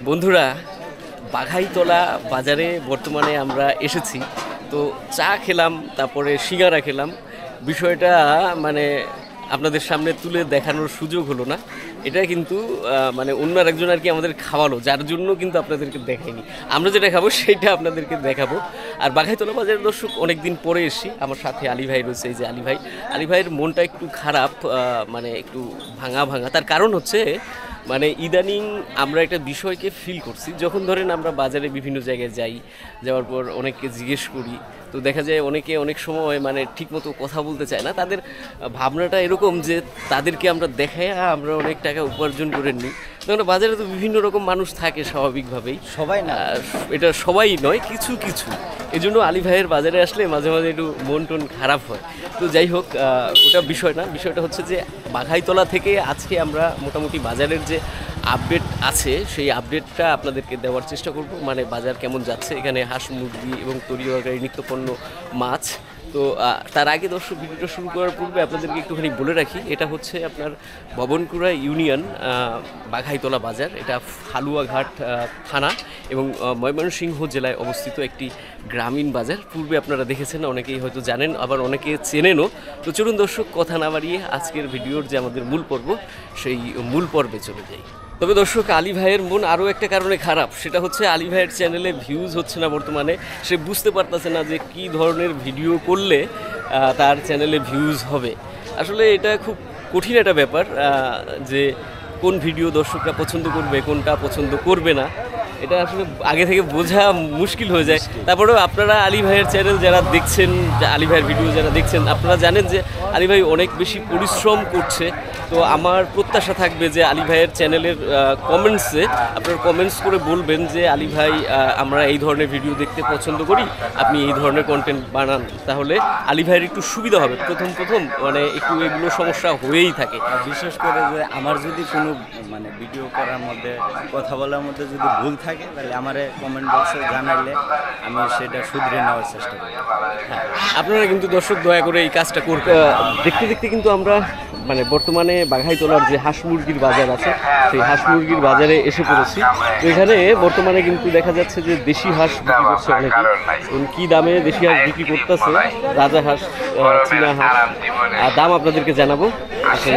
বন্ধুরা, বাঘাইতলা বাজারে বর্তমানে আমরা এসেছি। তো চা খেলাম, তারপরে সিঙ্গারা খেলাম। বিষয়টা মানে আপনাদের সামনে তুলে দেখানোর সুযোগ হলো না। এটা কিন্তু মানে অন্য আরেকজন আর কি আমাদের খাওয়ালো, যার জন্য কিন্তু আপনাদেরকে দেখাইনি। আমরা যেটা খাবো সেটা আপনাদেরকে দেখাবো। আর বাঘাইতলা বাজারের দর্শক অনেক দিন পরে এসেছি। আমার সাথে আলী ভাই রয়েছে। এই যে আলী ভাইয়ের মনটা একটু খারাপ, মানে একটু ভাঙা। তার কারণ হচ্ছে মানে ইদানিং আমরা একটা বিষয়কে ফিল করছি। যখন ধরেন আমরা বাজারে বিভিন্ন জায়গায় যাওয়ার পর অনেককে জিজ্ঞেস করি, তো দেখা যায় অনেকে অনেক সময় মানে ঠিকমতো কথা বলতে চায় না। তাদের ভাবনাটা এরকম যে তাদেরকে আমরা দেখাই আমরা অনেক টাকা উপার্জন করে নিই। তখন বাজারে তো বিভিন্ন রকম মানুষ থাকে স্বাভাবিকভাবেই, সবাই না, এটা সবাই নয়, কিছু এই জন্য আলী ভাইয়ের বাজারে আসলে মাঝে মাঝে একটু মন টন খারাপ হয়। তো যাই হোক, ওটা বিষয় না। বিষয়টা হচ্ছে যে বাঘাইতলা থেকে আজকে আমরা মোটামুটি বাজারের যে আপডেট আছে সেই আপডেটটা আপনাদেরকে দেওয়ার চেষ্টা করব। মানে বাজার কেমন যাচ্ছে, এখানে হাঁস মুরগি এবং তরিতরকারি নিত্যপণ্য মাছ। তো তার আগে দর্শক, ভিডিওটা শুরু করার পূর্বে আপনাদেরকে একটুখানি বলে রাখি, এটা হচ্ছে আপনার ভবনকুড়া ইউনিয়ন বাঘাইতলা বাজার। এটা হালুয়াঘাট থানা এবং ময়মনসিংহ জেলায় অবস্থিত একটি গ্রামীণ বাজার। পূর্বে আপনারা দেখেছেন, অনেকেই হয়তো জানেন, আবার অনেকে চেনেনও। তো চলুন দর্শক, কথা না বাড়িয়ে আজকের ভিডিওর যে আমাদের মূল পর্ব, সেই মূল পর্বে চলে যাই। তবে দর্শক, আলী ভাইয়ের মন আরও একটা কারণে খারাপ। সেটা হচ্ছে আলী ভাইয়ের চ্যানেলে ভিউজ হচ্ছে না বর্তমানে। সে বুঝতে পারতেছে না যে কী ধরনের ভিডিও করলে তার চ্যানেলে ভিউজ হবে। আসলে এটা খুব কঠিন একটা ব্যাপার, যে কোন ভিডিও দর্শকরা পছন্দ করবে, কোনটা পছন্দ করবে না, এটা আসলে আগে থেকে বোঝা মুশকিল হয়ে যায়। তারপরেও আপনারা আলী ভাইয়ের চ্যানেল যারা দেখছেন, আলী ভাইয়ের ভিডিও যারা দেখছেন, আপনারা জানেন যে আলী ভাই অনেক বেশি পরিশ্রম করছে। তো আমার প্রত্যাশা থাকবে যে আলী ভাইয়ের চ্যানেলের কমেন্টসে আপনারা কমেন্টস করে বলবেন যে আলী ভাই, আমরা এই ধরনের ভিডিও দেখতে পছন্দ করি, আপনি এই ধরনের কন্টেন্ট বানান। তাহলে আলী ভাইয়ের একটু সুবিধা হবে। প্রথম মানে একটু এগুলো সমস্যা হয়েই থাকে। বিশেষ করে যে আমার যদি কোনো মানে ভিডিও করার মধ্যে, কথা বলার মধ্যে যদি ভুল থাকে, তাহলে আমার কমেন্ট বক্সে জানালে আমি সেটা শুধরে নেওয়ার চেষ্টা করি। হ্যাঁ, আপনারা কিন্তু দর্শক দয়া করে এই কাজটা করতে। দেখতে কিন্তু আমরা মানে বর্তমানে বাঘাইতলার যে হাঁস মুরগির বাজার আছে, সেই হাঁস মুরগির বাজারে এসে পড়েছি। তো এখানে বর্তমানে কিন্তু দেখা যাচ্ছে যে দেশি হাঁস বিক্রি করছে অনেকে। কী দামে দেশি হাঁস বিক্রি করতেছে, রাজা হাঁস, চীনা হাঁস, দাম আপনাদেরকে জানাবো। আসলে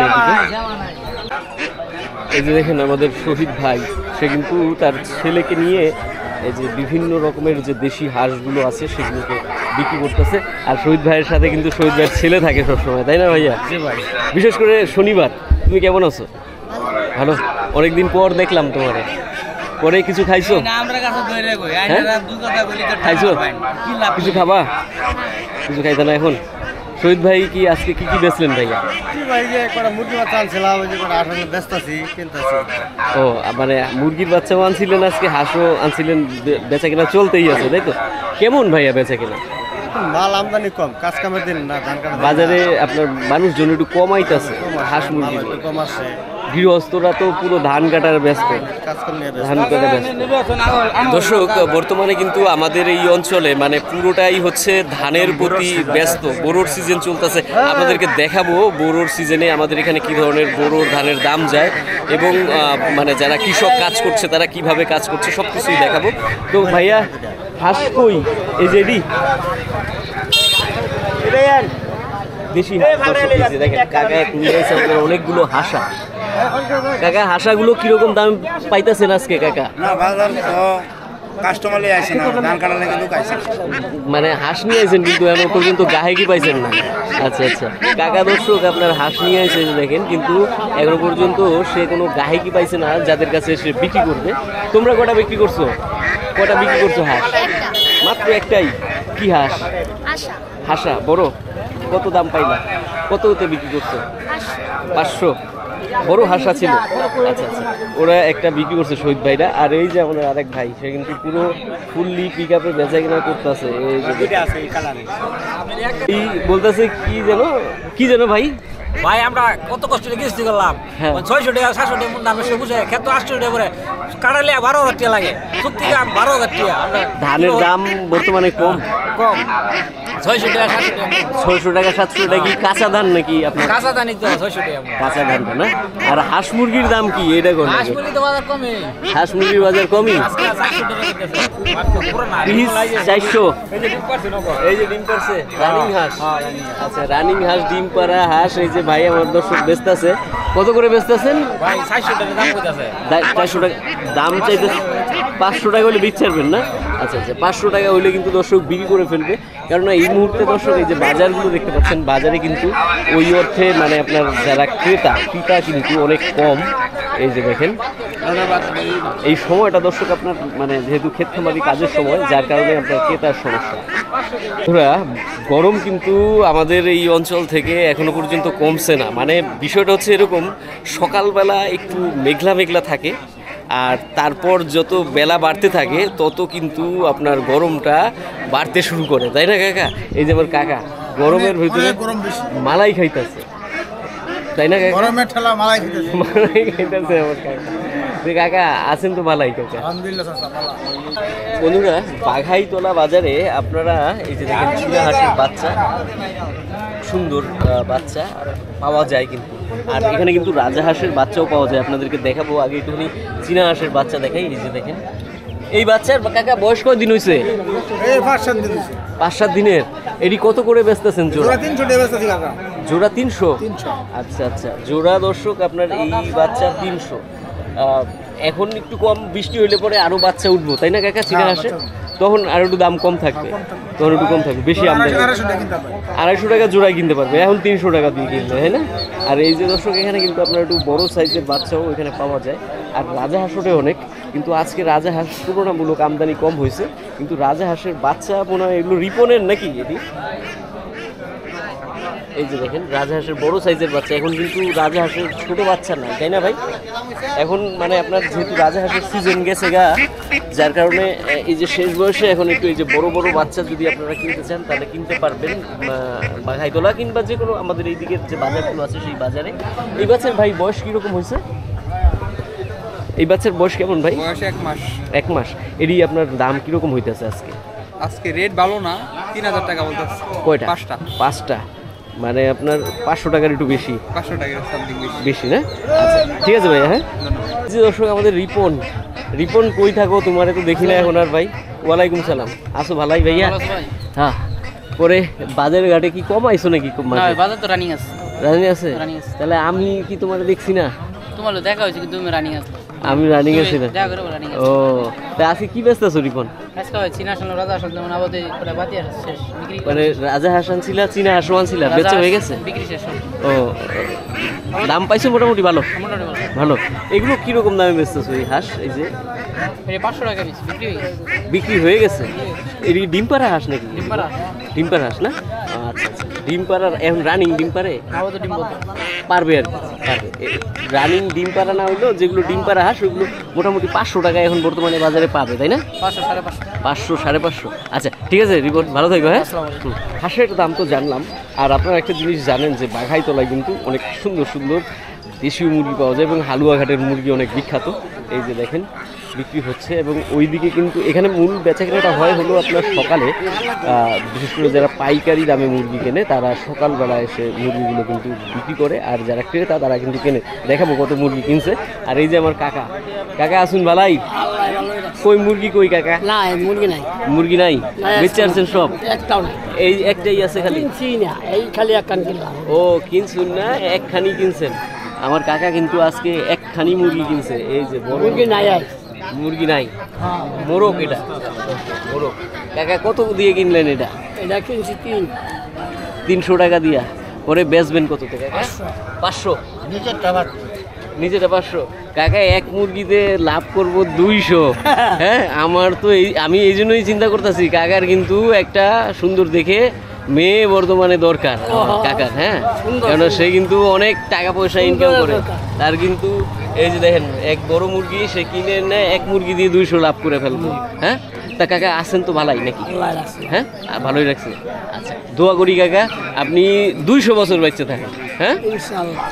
এই যে দেখেন আমাদের শহীদ ভাই, সে কিন্তু তার ছেলেকে নিয়ে এই যে বিভিন্ন রকমের যে দেশি হাঁসগুলো আছে সেগুলোকে বিক্রি করতেছে। আর শহীদ ভাইয়ের সাথে কিন্তু শহীদ ভাইয়ের ছেলে থাকে সবসময়, তাই না ভাইয়া? বিশেষ করে শনিবার। তুমি কেমন আছো? ভালো। অনেকদিন পর দেখলাম তোমারে। পরে কিছু খাইছো? খাইছো? কিছু খাবা? কিছু খাইতে না এখন? শহীদ ভাই কি আজকে কি বেচলেন ভাইয়া? ও, মানে মুরগির বাচ্চাও আনছিলেন আজকে, হাঁসও আনছিলেন, বেচা কেনা চলতেই আছে, তাই তো? কেমন ভাইয়া বেচা কেনা? মাল আমদানি কম, কাজ কামের দিন না, বাজারে আপনার মানুষজন একটু কমাইতেছে, হাঁস মুরগি কম আসে। গৃহস্থরা তো পুরো ধান কাটার ব্যস্ত, ধান কাটা ব্যস্ত। দর্শক, বর্তমানে কিন্তু আমাদের এই অঞ্চলে মানে পুরোটাই হচ্ছে ধানের প্রতি ব্যস্ত। বোরোর সিজন চলতেছে, আপনাদেরকে দেখাবো বোরোর সিজনে আমাদের এখানে কি ধরনের বোরোর ধানের দাম যায় এবং মানে যারা কৃষক কাজ করছে তারা কিভাবে কাজ করছে সব কিছুই দেখাবো। তো ভাইয়া, হাঁস কই? এই যে দেশি হাঁস দেখেন, কাকা অনেকগুলো হাঁসা। কাকা, হাঁসাগুলো কিরকম দাম পাইতেছেন আজকে কাকা? মানে হাঁস নিয়ে আসেন কিন্তু এখন পর্যন্ত গাহেকি পাইছেন না। আচ্ছা কাকা, দর্শক আপনার হাঁস নিয়ে আসে দেখেন, কিন্তু এখনো পর্যন্ত সে কোনো গাহেকি পাইছে না যাদের কাছে সে বিক্রি করবে। তোমরা কটা বিক্রি করছো? হাঁস মাত্র একটাই? কি হাঁস? হাঁসা বড়? কত দাম পাইলা? কততে বিক্রি করছো? 500। বড় হাঁসা ছিল। আচ্ছা, ওরা একটা বিক্রি করছে শহীদ ভাইরা। আর এই যে আমাদের আরেক ভাই, সে কিন্তু পুরো ফুললি পিক আপে বেচা কিনা করতেছে। এই বলতেছে কি যেন ভাই, আমরা কত কষ্ট কিস্তি করলাম, 600 টাকা 700 টাকা দামে সে বুঝে খেত 800 টাকা করে কাটালে 12,000 টাকা লাগে, চুক্তি দাম 12,000 টাকা। ধানের দাম বর্তমানে কম। 600 টাকা 700 টাকা 600 টাকা 700 টাকা কি কাঁচা ধান নাকি আপনার? কাঁচা দানি তো 600 টাকা কাঁচা ধানটা না? আর হাঁস মুরগির দাম কি এটা কোন? হাঁস মুরগি তো বাজার কমে হাঁস মুরগির বাজার কমই, 400 টাকা দিতেছে মাত্র পুরো না পিস 400। এই যে ডিম পারছে নগর এই যে ডিম পারছে রানিং হাঁস। হ্যাঁ রানিং হাঁস। আচ্ছা রানিং হাঁস ডিম পাড়া হাঁস এই যে ভাই আমার দর্শক বেচতেছে। কত করে বেচতেছেন ভাই 400 টাকা দাম কইতাছে 400 টাকা দাম চাইতে 500 টাকা হলে বিক্রি করবেন না? আচ্ছা আচ্ছা 500 টাকা হলে কিন্তু দর্শক বিক্রি করে ফেলবে, কারণ এই মুহূর্তে দর্শক এই যে বাজারগুলো দেখতে পাচ্ছেন বাজারে কিন্তু ওই অর্থে মানে আপনার যারা ক্রেতা কিন্তু অনেক কম। এই যে দেখেন এই সময়টা দর্শক আপনার মানে যেহেতু ক্ষেতখামারি কাজের সময় যার কারণে আপনার ক্রেতার সমস্যা। ওরা গরম কিন্তু আমাদের এই অঞ্চল থেকে এখনো পর্যন্ত কমছে না, মানে বিষয়টা হচ্ছে এরকম সকালবেলা একটু মেঘলা মেঘলা থাকে আর তারপর যত বেলা বাড়তে থাকে তত কিন্তু আপনার গরমটা বাড়তে শুরু করে, তাই না কাকা? এই যে আমার কাকা গরমের ভিতরে মালাই খাইতেছে, তাই না কাকা? গরমের ঠেলা মালাই খেতেছে। মালাই খাইতেছে আমার কাকা। যে কাকা আছেন তো মালাই কাকা? আলহামদুলিল্লাহ চাচা ভালো। বন্ধুরা বাঘাইতলা বাজারে আপনারা এই যে দেখেন চীনা হাঁসের বাচ্চা, সুন্দর বাচ্চা পাওয়া যায় কিন্তু, আর এখানে কিন্তু রাজা হাঁসের বাচ্চাও পাওয়া যায়। আপনাদেরকে দেখাবো, আগে একটুখানি চীনা হাঁসের বাচ্চা দেখাই। এই যে দেখেন এই বাচ্চার কাকা বয়স কয়দিন হয়েছে? এই 5-7 দিন হইছে। 5-7 দিনের। এটি কত করে বেচতেছেন জোড়া? জোড়া 300 টাকা বেচতেছি কাকা। জোড়া 300? 300। আচ্ছা আচ্ছা জোড়া দর্শক আপনার এই বাচ্চা 300। এখন একটু কম বৃষ্টি হইলে পরে আরো বাচ্চা উঠবো, তাই না কাকা? চীনা হাঁসে তখন আরো একটু দাম কম থাকবে, তখন একটু কম থাকবে, বেশি আমদানি। 250 টাকা কিনতে পারবে। 250 টাকা জোড়ায় কিনতে পারবে, এখন 300 টাকা দিয়ে কিনবে, তাই না? আর এই যে দর্শক এখানে কিন্তু আপনার একটু বড় সাইজের বাচ্চাও এখানে পাওয়া যায়, আর রাজা হাঁসও অনেক। কিন্তু আজকে রাজা হাঁস তুলনামূলক আমদানি কম হয়েছে, কিন্তু রাজা হাঁসের বাচ্চা মনে হয় এগুলো রিপনের নাকি এটি? এই যে দেখেন রাজহাঁসের বড় সাইজের বাচ্চা, এখন কিন্তু রাজহাঁসের ছোট বাচ্চা নাই, তাই না ভাই? এখন মানে আপনার যেহেতু রাজহাঁসের সিজন গেছে গা, যার কারণে এই যে শেষ বয়সে এখন একটু এই যে বড় বড় বাচ্চা যদি আপনারা কিনতে চান তাহলে কিনতে পারবেন বাঘাইতলা কিংবা যে কোনো আমাদের এই দিকের যে বাজারগুলো আছে সেই বাজারে। এই বাচ্চার ভাই বয়স কীরকম হয়েছে? এই বাচ্চার বয়স কেমন ভাই? বয়স 1 মাস। 1 মাস। এরই আপনার দাম কীরকম হইতেছে আজকে? আজকে রেট ভালো না, 3000 টাকা বলতেছে। কয়টা? 5টা। মানে আপনার 500 টাকার একটু বেশি, 500 টাকা সামথিং বেশি না? আচ্ছা ঠিক আছে ভাইয়া। হ্যাঁ যে দর্শক আমাদের রিপন কই থাকো, তোমারে তো দেখি না এখন আর ভাই। ওয়ালাইকুম সালাম, আসো ভালাই ভাইয়া? হ্যাঁ পরে বাজার ঘাটে কি কম আইছো নাকি? বাজার তো রানিং আছে। রানিং আছে? তাহলে আমি কি তোমার দেখছি না? তোমার দেখা হয়েছে কিন্তু তুমি রানিং আছে। আমি রানিং আছি না? দেখা করে রানিং আছে। ও তা আজকে কি ব্যস্ত আছো রিপন? আজকে হয় চীনা আসলে রাজা আসলে যেমন আবাদে ওটা বাতি আসে শেষ বিক্রি মানে রাজা হাসান ছিল, চীনা হাসওয়ান ছিল, বেচা হয়ে গেছে? বিক্রি শেষ হলো। ও দাম পাইছো মোটামুটি ভালো? মোটামুটি ভালো। ভালো। এগুলো কিরকম দামে বেচতেছো এই হাঁস? এই যে এটা 500 টাকা পিস বিক্রি হয়ে গেছে। বিক্রি হয়ে গেছে? এর ডিম পাড়া হাঁস নাকি? ডিম্পারা ডিম পাড়া হাঁস না? আচ্ছা আচ্ছা ডিম পাড়ার এখন রানিং ডিম পারে? আবাদে ডিম বলতে পারবে আর কি, পারবে। রানিং ডিম পাড়া না হইলেও যেগুলো ডিম পাড়া হাঁস ওগুলো মোটামুটি 500 টাকা এখন বর্তমানে বাজারে পাবে, তাই না? 500 550। 500 550। আচ্ছা ঠিক আছে রিপোর্ট, ভালো থাকবে। হ্যাঁ হাঁসের দাম তো জানলাম, আর আপনারা একটা জিনিস জানেন যে বাঘাইতলায় কিন্তু অনেক সুন্দর সুন্দর দেশীয় মুরগি পাওয়া যায় এবং হালুয়াঘাটের মুরগি অনেক বিখ্যাত। এই যে দেখেন বিক্রি হচ্ছে, এবং ওইদিকে কিন্তু এখানে মূল বেচাকেনাটা হয় হলো আপনার সকালে, বিশেষ করে যারা পাইকারি দামে মুরগি কেনে তারা সকালবেলা এসে মুরগিগুলো কিন্তু বিক্রি করে, আর যারা ক্রেতা তারা কিন্তু কেনে। দেখাবো কত মুরগি কিনছে। আর এই যে আমার কাকা, কাকা আসুন ভালাই? কই মুরগি কই কাকা? না মুরগি নাই। মুরগি নাই? বেঁচে আছেন সব? একটাও নাই। এই একটাই আছে খালি? কিনছি না, এই খালি একখান কিনলাম। ও কিনছুন না, একখানি কিনছেন? আমার কাকা কিন্তু আজকে একখানি মুরগি কিনছে। এই যে বড় মুরগি নাই। মুরগি নাই, মোরগ। এটা মোরগ। কাকা কত দিয়ে কিনলেন এটা? এটা কিনছি 300 টাকা দিয়া। পরে বেচবেন কত টাকা? 500। নিজেরটা 500। কাকা এক মুরগিতে লাভ করব 200। হ্যাঁ আমার তো আমি এই জন্যই চিন্তা করতেছি, কাকার কিন্তু একটা সুন্দর দেখে মেয়ে বর্তমানে দরকার কাকার। হ্যাঁ কারণ সে কিন্তু অনেক টাকা পয়সা ইনকাম করে, তার কিন্তু এই যে দেখেন এক বড় মুরগি সে কিনে নেয়, এক মুরগি দিয়ে 200 লাভ করে ফেলবো। হ্যাঁ তা কাকা আছেন তো ভালোই নাকি? আল্লাহ রাখছে। হ্যাঁ ভালোই রাখছে। আচ্ছা দোয়া করি কাকা আপনি 200 বছর বেঁচে থাকেন। হ্যাঁ ইনশাআল্লাহ।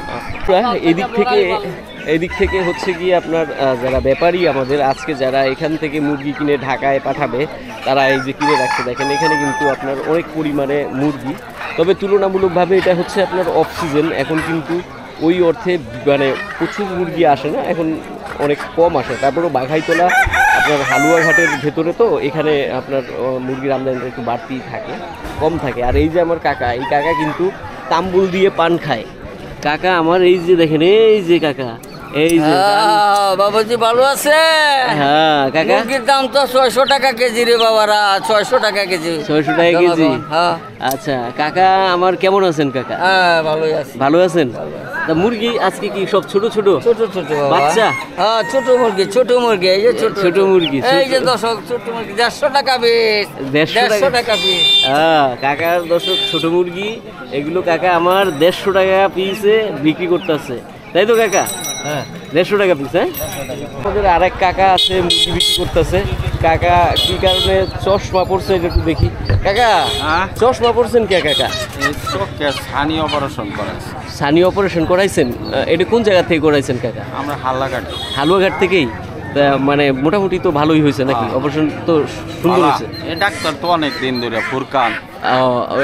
এদিক থেকে হচ্ছে কি আপনার যারা ব্যাপারী আমাদের আজকে যারা এখান থেকে মুরগি কিনে ঢাকায় পাঠাবে তারা এই যে কিনে রাখছে দেখেন এখানে কিন্তু আপনার অনেক পরিমাণে মুরগি, তবে তুলনামূলকভাবে এটা হচ্ছে আপনার অফ সিজন, এখন কিন্তু ওই অর্থে মানে প্রচুর মুরগি আসে না, এখন অনেক কম আসে। তারপরেও বাঘাইতলা আপনার হালুয়াঘাটের ভেতরে তো এখানে আপনার মুরগির আমদানিটা একটু বাড়তি থাকে, কম থাকে। আর এই যে আমার কাকা, এই কাকা কিন্তু তাম্বুল দিয়ে পান খায়। কাকা আমার এই যে দেখেন এই যে কাকা এই যে বাবাজি ভালো আছে? হ্যাঁ কাকা মুরগির দাম তো 600 টাকা কেজি রে বাবারা, 600 টাকা কেজি। 600 টাকা কেজি? হ্যাঁ। আচ্ছা কাকা আমার কেমন আছেন কাকা? হ্যাঁ ভালোই আছি। ভালো আছেন? তা মুরগি আজকে কি সব ছোট ছোট ছোট ছোট বাবা। বাচ্চা? হ্যাঁ ছোট মুরগি, ছোট মুরগি, এই যে ছোট মুরগি, এই যে দর্শক ছোট মুরগি 150 টাকা পিস। 150 টাকা পিস। হ্যাঁ কাকার দর্শক ছোট মুরগি এগুলো কাকা আমার 150 টাকা পিসে বিক্রি করতেছে, তাই তো কাকা? হ্যাঁ 150 টাকা পিস। হ্যাঁ আমাদের আরেক কাকা আছে মুরগি বিক্রি করতেছে। কাকা কি কারণে চশমা পড়ছে এটা একটু দেখি। কাকা চশমা পড়ছেন কে কাকা? চোখে ছানি অপারেশন করাইছে। সানি অপারেশন করাইছেন? এটা কোন জায়গা থেকে করাইছেন কাকা? আমরা হাল্লাঘাট। হালুয়াঘাট থেকেই? তা মানে মোটামুটি তো ভালোই হয়েছে নাকি? অপারেশন তো সুন্দর হয়েছে। এই ডাক্তার তো অনেক দিন ধরে ফুরকান।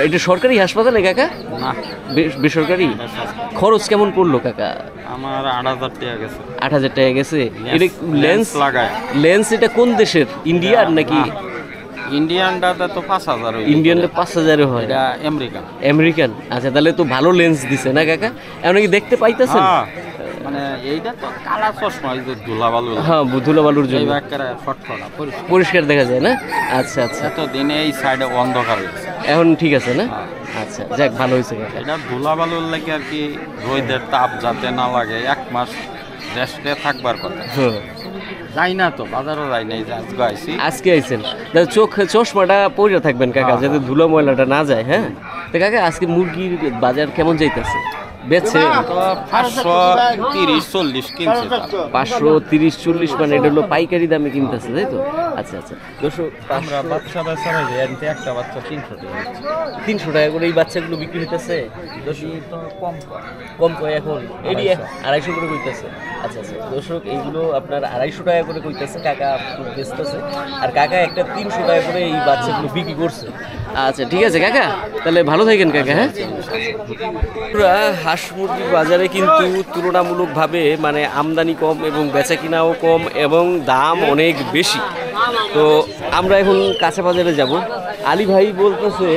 এটা সরকারি হাসপাতালে কাকা? না বেসরকারি? খরচ কেমন পড়লো কাকা? আমার 8,000 টাকা গেছে। 8,000 টাকা গেছে। এটা লেন্স লাগায়। লেন্স এটা কোন দেশের? ইন্ডিয়ার নাকি? ইন্ডিয়ানটা তো 5,000। ইন্ডিয়ানটা 5,000 হয়? এটা আমেরিকান। আমেরিকান? আচ্ছা তাহলে তো ভালো লেন্স দিছে না কাকা? এমন কি দেখতে পাইতেছেন? মানে এইটা তো কালা চশমা, এই যে ধুলাবালু। হ্যাঁ ধুলাবালুর জন্য পরিষ্কার দেখা যায় না? আচ্ছা আচ্ছা। এত দিনে এই সাইডে অন্ধকার হয়েছে, এখন ঠিক আছে না? আচ্ছা যাক ভালো হয়েছে কাকা। এটা ধুলাবালুর লাগে আর কি, রোদের তাপ যাতে না লাগে, 1 মাস রেস্টে থাকবার কথা। যাই না তো বাজারও যাই নাই, আজকে আইছেন। চশমাটা পরে থাকবেন কাকা যাতে ধুলো ময়লাটা না যায়। হ্যাঁ তো কাকা আজকে মুরগির বাজার কেমন যাইতেছে? বেচছে 530-40 কিনছে। 530-40 মানে এটা হলো পাইকারি দামে কিনতেছে তাই তো? আচ্ছা আচ্ছা দর্শক আমরা বাচ্চা ছাড়াই যাই, এতে একটা বাচ্চা 300 টাকা। 300 টাকা করে এই বাচ্চাগুলো বিক্রি হইতেছে? কম কয় এখন এডি 250 করে কইতেছে। আচ্ছা আচ্ছা দর্শক এইগুলো আপনার 250 টাকা করে কইতেছে কাকা বেচতেছে, আর কাকা একটা 300 টাকা করে এই বাচ্চাগুলো বিক্রি করছে। আচ্ছা ঠিক আছে কাকা তাহলে ভালো থাকেন কাকা। হ্যাঁ হাঁস মুরগির বাজারে কিন্তু তুলনামূলকভাবে মানে আমদানি কম এবং বেচা কিনাও কম এবং দাম অনেক বেশি। তো আমরা এখন কাঁচা বাজারে যাব। আলী ভাই বলতেছে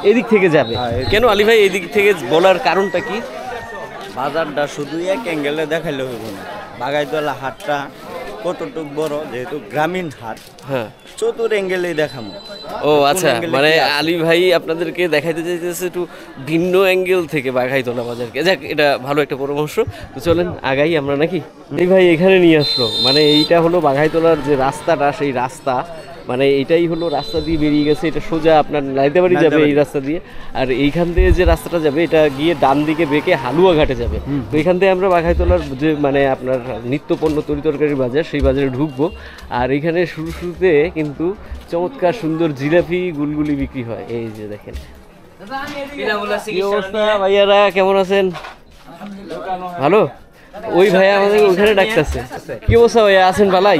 এদিক থেকে যাবে। কেন আলী ভাই এদিক থেকে বলার কারণটা কি? বাজারটা শুধু এক অ্যাঙ্গেলে দেখাইলে হইব না, বাগাইতলা হাটটা কতটুক বড়, যেহেতু গ্রামীণ হাট। হ্যাঁ চতুর অ্যাঙ্গেলেই দেখাবো। ও আচ্ছা মানে আলী ভাই আপনাদেরকে দেখাইতে চাইতেছে একটু ভিন্ন অ্যাঙ্গেল থেকে বাঘাইতলা বাজারকে। যাক এটা ভালো একটা পরামর্শ। তো চলেন আগাই আমরা নাকি। এই ভাই এখানে নিয়ে আসলো, মানে এইটা হলো বাঘাইতলার যে রাস্তাটা, সেই রাস্তা মানে এইটাই হলো রাস্তা দিয়ে বেরিয়ে গেছে, এটা সোজা আপনার নাইদাবাড়ি যাবে এই রাস্তা দিয়ে, আর এইখান থেকে যে রাস্তাটা যাবে এটা গিয়ে ডান দিকে বেঁকে হালুয়াঘাটে যাবে। তো এখান থেকে আমরা বাঘাইতলার যে মানে আপনার নিত্যপণ্য তরিতরকারি বাজার, সেই বাজারে ঢুকবো। আর এখানে শুরুতে কিন্তু চমৎকার সুন্দর জিলাপি গুলগুলি বিক্রি হয়। এই যে দেখেন। কি অবস্থা ভাইয়ারা, কেমন আছেন? ভালো। ওই ভাই আমাদের ওখানে ডাকতেছে। কি অবস্থা ভাইয়া, আছেন ভালাই?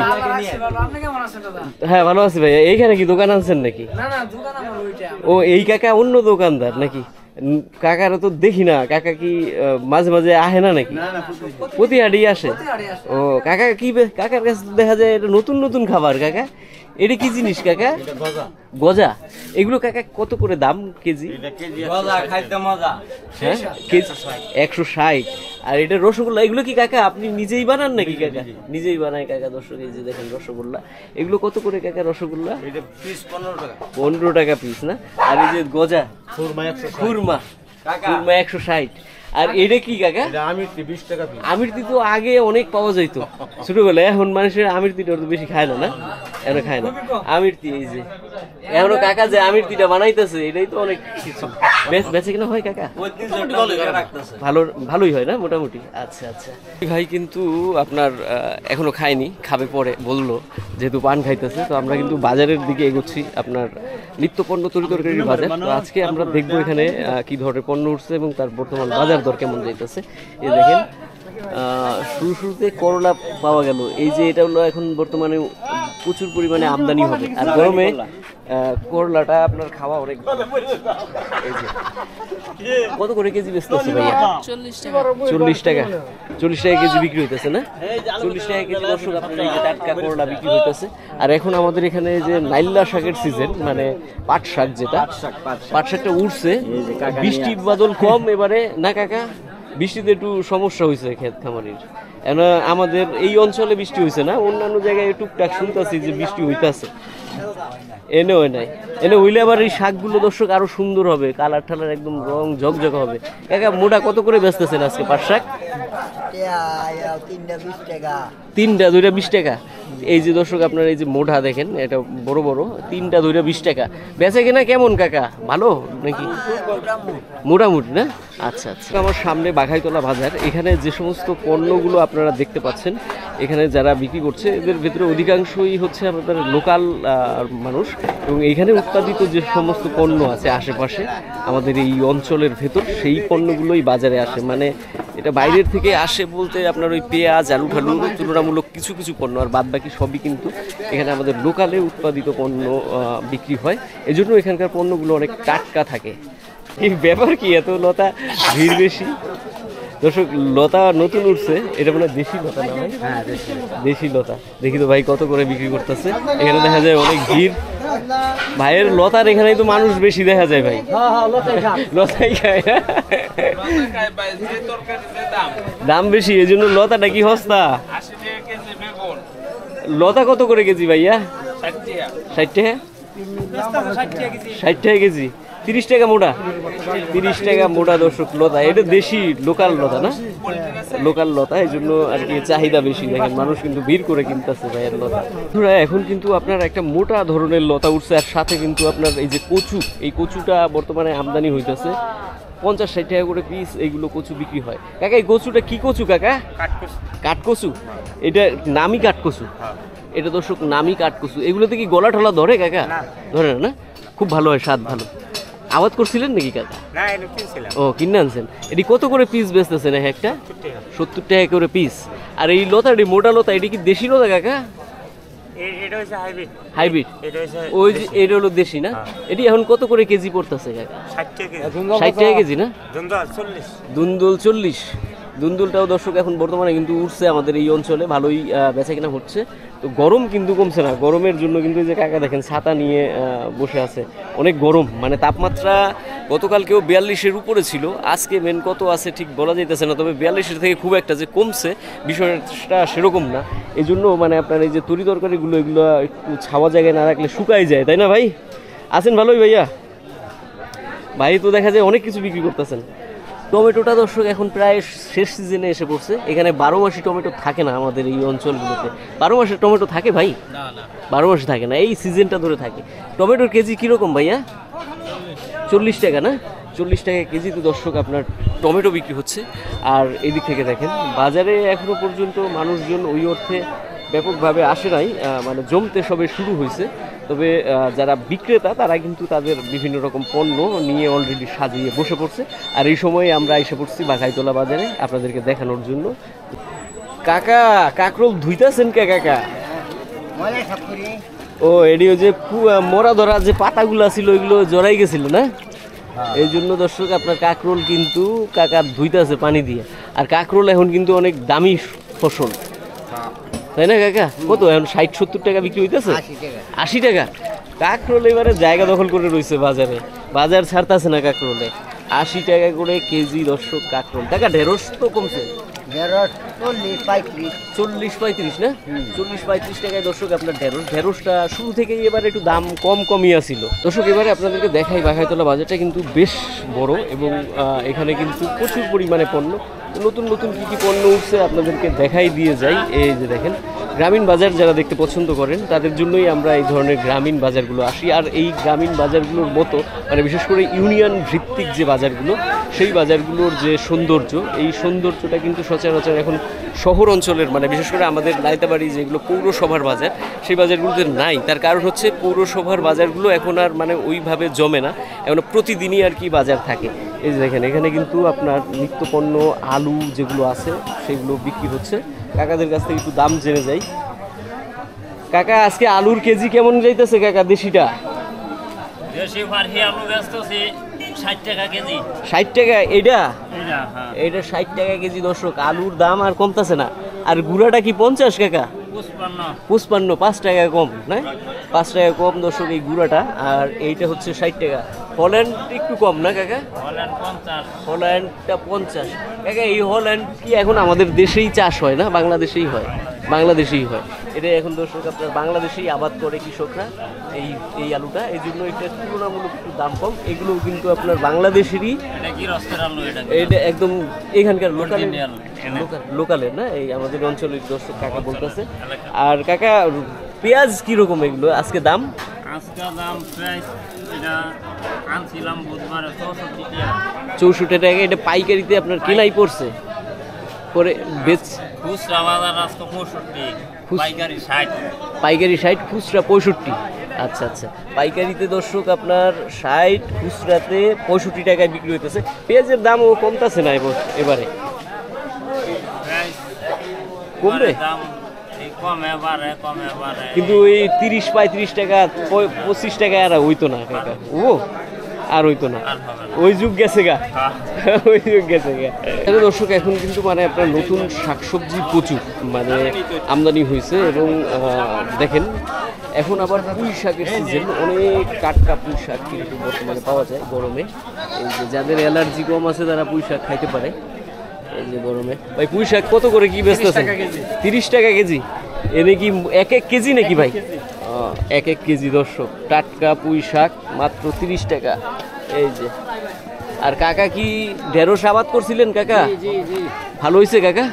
হ্যাঁ ভালো আছি ভাইয়া। এইখানে কি দোকান আনছেন নাকি? ও এই কাকা অন্য দোকানদার নাকি? কাকারা তো দেখি না, কাকা কি মাঝে মাঝে আহে না নাকি? প্রতি হাটই আসে। ও কাকা কি, কাকার কাছে দেখা যায় এটা নতুন নতুন খাবার। কাকা এটা কি জিনিস কাকা? গজা। এগুলো কাকা কত করে দাম কেজি? হ্যাঁ কেজি 160। আর এটা রসগোল্লা, এগুলো কি কাকা আপনি নিজেই বানান নাকি? কাকা নিজেই বানায় কাকা। দর্শক এই যে দেখেন রসগোল্লা, এগুলো কত করে কাকা রসগোল্লা? 15 টাকা পিস না? আর এই যে গজা খুরমা 160। আর এটা কি কাকা? আমির 20 টাকা পিস। আমির তি তো আগে অনেক পাওয়া যাইতো ছোটবেলায়, এখন মানুষের আমির তিটা তো বেশি খায় না, না এখন খায় না আমির তি। এই যে এখনো কাকা যে আমির তিটা বানাইতেছে, এটাই তো অনেক কিছু। বেঁচে কিনা হয় কাকা? ভালোই হয় না মোটামুটি। আচ্ছা আচ্ছা ভাই কিন্তু আপনার এখনো খায়নি, খাবে পরে বললো, যেহেতু পান খাইতেছে। তো আমরা কিন্তু বাজারের দিকে এগোচ্ছি, আপনার নিত্যপণ্য তরিতরকারির বাজার। তো আজকে আমরা দেখবো এখানে কি ধরনের পণ্য উঠছে এবং তার বর্তমান বাজার দর কেমন যাইতেছে। এই দেখেন শুরুতে করলা পাওয়া গেল, এই যে এটা হলো এখন বর্তমানে প্রচুর পরিমাণে আমদানি হবে। আর গরমে করলাটা আপনার খাওয়া অনেক। এই যে কত করে কেজি বেচতেছে ভাইয়া? 40 টাকা। 40 টাকা কেজি বিক্রি হইতেছে না? 40 টাকা কেজি দর্শক আপনার এই যে টাটকা করলা বিক্রি হইতেছে। আর এখন আমাদের এখানে যে নাইল্লা শাকের সিজন, মানে পাট শাক, যেটা পাট শাকটা উঠছে। বৃষ্টি বাদল কম এবারে না কাকা? বৃষ্টিতে একটু সমস্যা হয়েছে ক্ষেত খামারির। আমাদের এই অঞ্চলে বৃষ্টি হয়েছে না, অন্যান্য জায়গায় টুকটাক শুনতেছি যে বৃষ্টি হইতেছে। এনে হয় নাই, এনে হইলে আবার এই শাকগুলো দর্শক আরো সুন্দর হবে, কালার ঠালার একদম রং ঝকঝক হবে। কাকা মোটা কত করে বেচতেছেন আজকে পাট শাক? 3টা 2টা 20 টাকা। এই যে দর্শক আপনার এই যে মোটা দেখেন, এটা বড় বড়, 3টা 2টা 20 টাকা। বেচে কিনা কেমন কাকা, ভালো নাকি? মোটামুটি না? আচ্ছা আচ্ছা। আমার সামনে বাঘাইতলা বাজার, এখানে যে সমস্ত পণ্যগুলো আপনারা দেখতে পাচ্ছেন, এখানে যারা বিক্রি করছে এদের ভিতরে অধিকাংশই হচ্ছে আমাদের লোকাল মানুষ। এবং এইখানে উৎপাদিত যে সমস্ত পণ্য আছে আশেপাশে আমাদের এই অঞ্চলের ভেতর, সেই পণ্যগুলোই বাজারে আসে। মানে এটা বাইরের থেকে আসে বলতে আপনার ওই পেঁয়াজ, আলু ঠালু তুলনামূলক কিছু কিছু পণ্য, আর বাদ বাকি সবই কিন্তু এখানে আমাদের লোকালে উৎপাদিত পণ্য বিক্রি হয়। এজন্য এখানকার পণ্যগুলো অনেক টাটকা থাকে। এই ব্যাপার কি, এত লতা ভিড় বেশি দর্শক? লতা নতুন উঠছে, এটা মানে দেশি লতা না ভাই? হ্যাঁ দেশি লতা। দেখি তো ভাই কত করে বিক্রি করতেছে। এখানে দেখা যায় অনেক ভিড় ভাইয়ের লতার, এখানেই তো মানুষ বেশি দেখা যায় ভাই। লতাই খায়, দাম বেশি, এই জন্য লতাটা কি সস্তা? লতা কত করে কেজি ভাইয়া? 60 টাকা। 60 টাকা কেজি, 30 টাকা মোটা। 30 টাকা মোটা দর্শক লতা। এটা দেশি লোকাল লতা না? লোকাল লতা, এই জন্য আর কি চাহিদা বেশি। দেখেন মানুষ কিন্তু ভিড় করে কিনতেছে ভাইয়ের লতা। এখন কিন্তু আপনার একটা মোটা ধরনের লতা উঠছে, আর সাথে কিন্তু আপনার এই যে কচু, এই কচুটা বর্তমানে আমদানি হইতেছে। 50-60 টাকা করে পিস এইগুলো কচু বিক্রি হয়। কাকা এই কচুটা কি কচু কাকা? কাঠকচু। এটা নামি কাঠকচু, এটা দর্শক নামি কাঠকচু। এগুলোতে কি গলা ঠলা ধরে কাকা? ধরে না? খুব ভালো হয়, স্বাদ ভালো। আবাদ করছিলেন নাকি কাকা? ও কিনে আনছেন। এটি কত করে পিস বেচতেছেন একটা? 70 টাকা করে পিস। আর এই লতাটি মোটা লতা, এটি কি দেশি লতা কাকা? হাইব্রিড। ওই যে এটা হলো দেশি না? এটি এখন কত করে কেজি পড়তেছে কাকা? 60 টাকা কেজি না? দুন্দুল 40। দুন্দুলটাও দর্শক এখন বর্তমানে কিন্তু উঠছে আমাদের এই অঞ্চলে, ভালোই বেচা কিনা হচ্ছে। তো গরম কিন্তু কমছে না, গরমের জন্য কিন্তু যে কাকা দেখেন ছাতা নিয়ে বসে আছে। অনেক গরম, মানে তাপমাত্রা গতকালকেও 42-এর উপরে ছিল, আজকে মেন কত আছে ঠিক বলা যাইতেছে না। তবে 42-এর থেকে খুব একটা যে কমছে বিষয়টা সেরকম না। এই জন্য মানে আপনার এই যে তরি তরকারিগুলো, এগুলো একটু ছাওয়া জায়গায় না রাখলে শুকাই যায়, তাই না ভাই? আছেন ভালোই ভাইয়া? ভাই তো দেখা যায় অনেক কিছু বিক্রি করতেছেন। টমেটোটা দর্শক এখন প্রায় শেষ সিজনে এসে পড়ছে। এখানে 12 মাসি টমেটো থাকে না আমাদের এই অঞ্চলগুলোতে। 12 মাসের টমেটো থাকে ভাই? 12 মাসে থাকে না, এই সিজনটা ধরে থাকে। টমেটোর কেজি কীরকম ভাইয়া? 40 টাকা না? 40 টাকা কেজি তো দর্শক আপনার টমেটো বিক্রি হচ্ছে। আর এদিক থেকে দেখেন বাজারে এখনো পর্যন্ত মানুষজন ওই অর্থে ব্যাপকভাবে আসে নাই, মানে জমতে সবে শুরু হয়েছে। তবে যারা বিক্রেতা তারা কিন্তু তাদের বিভিন্ন রকম পণ্য নিয়ে অলরেডি সাজিয়ে বসে পড়ছে। আর এই সময়ে আমরা এসে পড়ছি বাঘাইতলা বাজারে আপনাদেরকে দেখানোর জন্য। কাকা কাকরোল ধুইতেছেন কে কাকা? ও এটি যে মরা ধরা যে পাতাগুলো ছিল ওইগুলো জড়াই গেছিল না? এই জন্য দর্শক আপনার কাকরোল কিন্তু কাকা ধুইতেছে পানি দিয়ে। আর কাকরোল এখন কিন্তু অনেক দামি ফসল, তাই না কাকা? কত এখন 60-70 টাকা বিক্রি হইতেছে? 80 টাকা। কাকরোল এবারে জায়গা দখল করে রয়েছে বাজারে, বাজার ছাড়তেছে না কাকরোলে। 80 টাকা করে কেজি দর্শক কাকরোল। টাকা ঢেঁড়স তো কমছে, ঢেঁড়স 40-35। 40-35 না? 40-35 টাকায় দর্শক আপনার ঢেঁড়সটা শুরু থেকেই এবার একটু দাম কমই আছিল। দর্শক এবারে আপনাদেরকে দেখাই বাঘাইতলা বাজারটা কিন্তু বেশ বড় এবং এখানে কিন্তু প্রচুর পরিমাণে পণ্য, নতুন নতুন কী কী পণ্য উঠছে আপনাদেরকে দেখাই দিয়ে যাই। এই যে দেখেন গ্রামীণ বাজার যারা দেখতে পছন্দ করেন তাদের জন্যই আমরা এই ধরনের গ্রামীণ বাজারগুলো আসি। আর এই গ্রামীণ বাজারগুলোর মতো মানে বিশেষ করে ইউনিয়ন ভিত্তিক যে বাজারগুলো, সেই বাজারগুলোর যে সৌন্দর্য, এই সৌন্দর্যটা কিন্তু সচরাচর এখন শহর অঞ্চলের মানে বিশেষ করে আমাদের নাইতাবাড়ি যেগুলো পৌরসভার বাজার, সেই বাজারগুলোতে নাই। তার কারণ হচ্ছে পৌরসভার বাজারগুলো এখন আর মানে ওইভাবে জমে না, এখন প্রতিদিনই আর কি বাজার থাকে। এই যে দেখেন এখানে কিন্তু আপনার নিত্যপণ্য আলু যেগুলো আছে সেগুলো বিক্রি হচ্ছে। কাকাদের কাছ থেকে একটু দাম জেনে যাই। কাকা আজকে আলুর কেজি কেমন যাইতেছে কাকা? দেশিটা দেশি ফারহি আলু বেচতেছি 60 টাকা কেজি। 60 টাকা এটা? হ্যাঁ। এটা 60 টাকা কেজি দর্শক। আলুর দাম আর কমতেছে না। আর গুঁড়াটা কি 50 কাকা? 55, 5 টাকা কম না? 5 টাকা কম দর্শক এই গুঁড়াটা। আর এইটা হচ্ছে 60 টাকা। হল্যান্ড একটু কম না কাকা? হল্যান্ডটা 50 কাকা। এই হল্যান্ড কি এখন আমাদের দেশেই চাষ হয় না বাংলাদেশেই হয়? বাংলাদেশেই হয়। এটা এখন দর্শক আপনার বাংলাদেশেই আবাদ করে কৃষকরা এই আলুটা, এই জন্য এটা তুলনামূলক একটু দাম কম। এগুলো কিন্তু আপনার বাংলাদেশেরই, এটা একদম এখানকার লোকালের না, এই আমাদের অঞ্চলের দর্শক কাকা বলতেছে। আর কাকা পেঁয়াজ কিরকম এগুলো আজকে দাম? আজকে দাম প্রাইস এটা আনছিলাম বুধবারে 64 টাকা। এটা পাইকারিতে আপনার কেনাই পড়ছে পরে বেচ? খুচরা বাজার আজকে 65, পাইকারি 60। পাইকারি 60, খুচরা 65। আচ্ছা আচ্ছা, পাইকারিতে দর্শক আপনার 60, খুচরাতে 65 টাকায় বিক্রি হইতেছে। পেঁয়াজের দামও কমতেছে না এবারে? কমবে কিন্তু ওই 30-35 টাকা 25 টাকা আর হইতো না কাকা। আর হইতো না, ওই যুগ গেছে গা, ওই যুগ গেছে গা। দর্শক এখন কিন্তু মানে আপনার নতুন শাকসবজি প্রচুর মানে আমদানি হয়েছে এবং দেখেন এখন আবার পুঁই শাকের সিজন, অনেক টাটকা পুঁই শাক কিন্তু বর্তমানে পাওয়া যায় গরমে। এই যে যাদের অ্যালার্জি কম আছে তারা পুঁই শাক খাইতে পারে। এই যে গরমে ভাই পুঁই শাক কত করে কি বেচতেছেন? 30 টাকা কেজি। এনে কি এক কেজি নাকি ভাই? এক কেজি দর্শক টাটকা পুঁই শাক মাত্র 30 টাকা। এই যে আর কাকা কি ঢেঁড়স আবাদ করছিলেন কাকা? ভালো হয়েছে কাকা?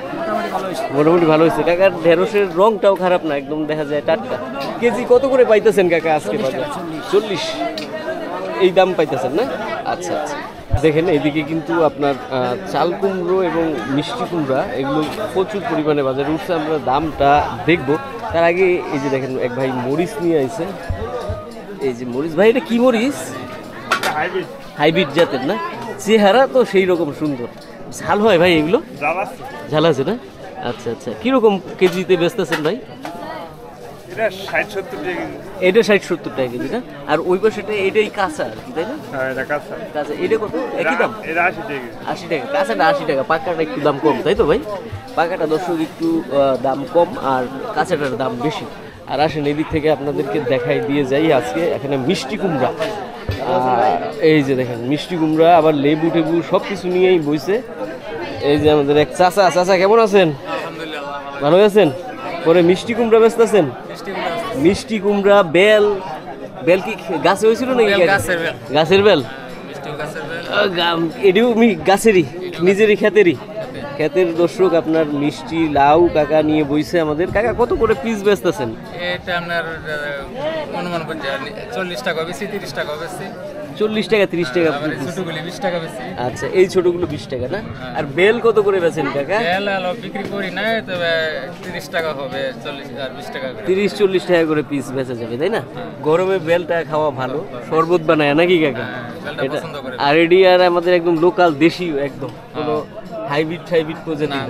মোটামুটি ভালো হয়েছে। কাকার ঢেঁড়সের রংটাও খারাপ না, একদম দেখা যায় টাটকা। কেজি কত করে পাইতেছেন কাকা আজকে বাজার? 40 এই দাম পাইতেছেন না? আচ্ছা আচ্ছা। দেখেন এদিকে কিন্তু আপনার চাল কুমড়ো এবং মিষ্টি কুমড়া এগুলো প্রচুর পরিমাণে বাজারে উঠছে। আমরা দামটা দেখবো তার আগে এই যে দেখেন এক ভাই মরিচ নিয়ে আইছে। এই যে মরিচ ভাই, এটা কি মরিচ? হাইব্রিড জাতের না? চেহারা তো সেই রকম সুন্দর। ঝাল হয় ভাই এগুলো? ঝাল আছে না? আচ্ছা আচ্ছা। কিরকম কেজিতে বেচতেছেন ভাই? এটা 60-70 টাকা। এটা 60-70 টাকা কেজি না? আর ওই পাশেটা এটাই কাঁচা আর কি, তাই না? হ্যাঁ এটা কাঁচা। কাঁচা এটা কত? একই দাম? এটা 80 টাকা। 80 টাকা। কাঁচাটা 80 টাকা, পাকাটা একটু দাম কম, তাই তো ভাই? পাকাটা দর্শক একটু দাম কম আর কাঁচাটার দাম বেশি। আর আসেন এদিক থেকে আপনাদেরকে দেখাই দিয়ে যাই। আজকে এখানে মিষ্টি কুমড়া, এই যে দেখেন মিষ্টি কুমড়া, আবার লেবু টেবু সব কিছু নিয়েই বইছে। এই যে আমাদের এক চাচা। চাচা কেমন আছেন? ভালো আছেন? পরে মিষ্টি কুমড়া বেচতেছেন? মিষ্টি কুমড়া বেল কি গাছে হয়েছিল নাকি? গাছের বেল। এটিও গাছেরই, নিজেরই ক্ষেতের দর্শক আপনার মিষ্টি লাউ কাকা নিয়ে বইছে আমাদের। কাকা কত করে পিস বেচতেছেন? এটা আপনার অনুমান করছে 40 টাকা বেশি, 30 টাকা বেশি। 40 টাকা 30 টাকা। ছোটগুলি 20 টাকা বেশি। আচ্ছা, এই ছোটগুলো 20 টাকা না? আর বেল কত করে বেচেন কাকা? বেল বিক্রি করি না, তবে 30 টাকা হবে, 40 আর 20 টাকা করে। 30-40 টাকা করে পিস বেচা যাবে, তাই না? গরমে বেলটা খাওয়া ভালো, শরবত বানায় নাকি কাকা? এটা আর এডি আর আমাদের একদম লোকাল দেশি, একদম কোনো হাইব্রিড প্রজাতি না।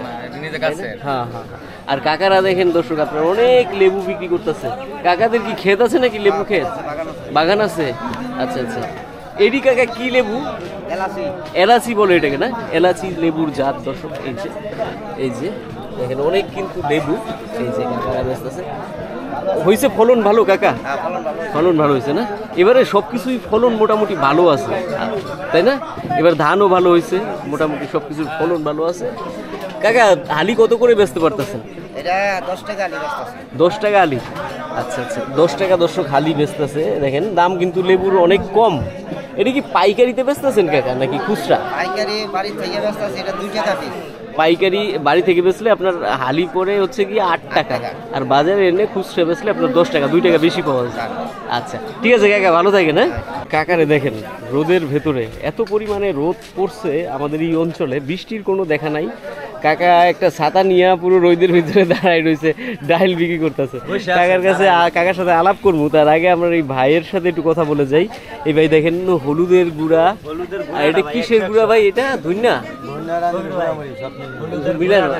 হ্যাঁ হ্যাঁ। আর কাকারা দেখেন দর্শক আপনার অনেক লেবু বিক্রি করতেছে। কাকাদের কি ক্ষেত আছে নাকি? লেবু ক্ষেত, বাগান আছে? আচ্ছা আচ্ছা। এডি কাকা কি লেবু? এলাচি বলে এটাকে না? এলাচি লেবুর জাত দর্শক। এই যে দেখেন অনেক কিন্তু লেবু। এই যে কাকারা ব্যস্ত আছে। হয়েছে ফলন ভালো কাকা? ফলন ভালো হয়েছে না? এবারে সব কিছুই ফলন মোটামুটি ভালো আছে, তাই না? এবার ধানও ভালো হয়েছে, মোটামুটি সব কিছুর ফলন ভালো আছে। কাকা হালি কত করে বেচতে পারতেছেন? এটা 10 টাকা আলি বেচতেছে। 10 টাকা আলি, আচ্ছা আচ্ছা 10 টাকা দর্শক হালি বেচতেছে। দেখেন দাম কিন্তু লেবুর অনেক কম। এটা কি পাইকারিতে বেচতেছেন কাকা নাকি খুচরা? পাইকারি বাড়ি থেকে বেচতেছে, এটা 2 টাকা পিস। পাইকারি বাড়ি থেকে বেচলে আপনার হালি পরে হচ্ছে কি 8 টাকা, আর বাজারে এনে খুচরা বেচলে আপনার 10 টাকা, 2 টাকা বেশি পাওয়া যায়। আচ্ছা ঠিক আছে কাকা, ভালো থাকেন। হ্যাঁ কাকারে দেখেন রোদের ভেতরে এত পরিমাণে রোদ পড়ছে আমাদের এই অঞ্চলে, বৃষ্টির কোনো দেখা নাই। কাকা একটা ছাতা নিয়ে পুরো রোদের ভিতরে দাঁড়ায় রয়েছে, ডাইল বিক্রি করতেছে। কাকার কাছে কাকার সাথে আলাপ করবো, তার আগে আমরা এই ভাইয়ের সাথে একটু কথা বলে যাই। এই ভাই দেখেন হলুদের গুঁড়া, আর এটা কিসের গুঁড়া ভাই? এটা ধুইনা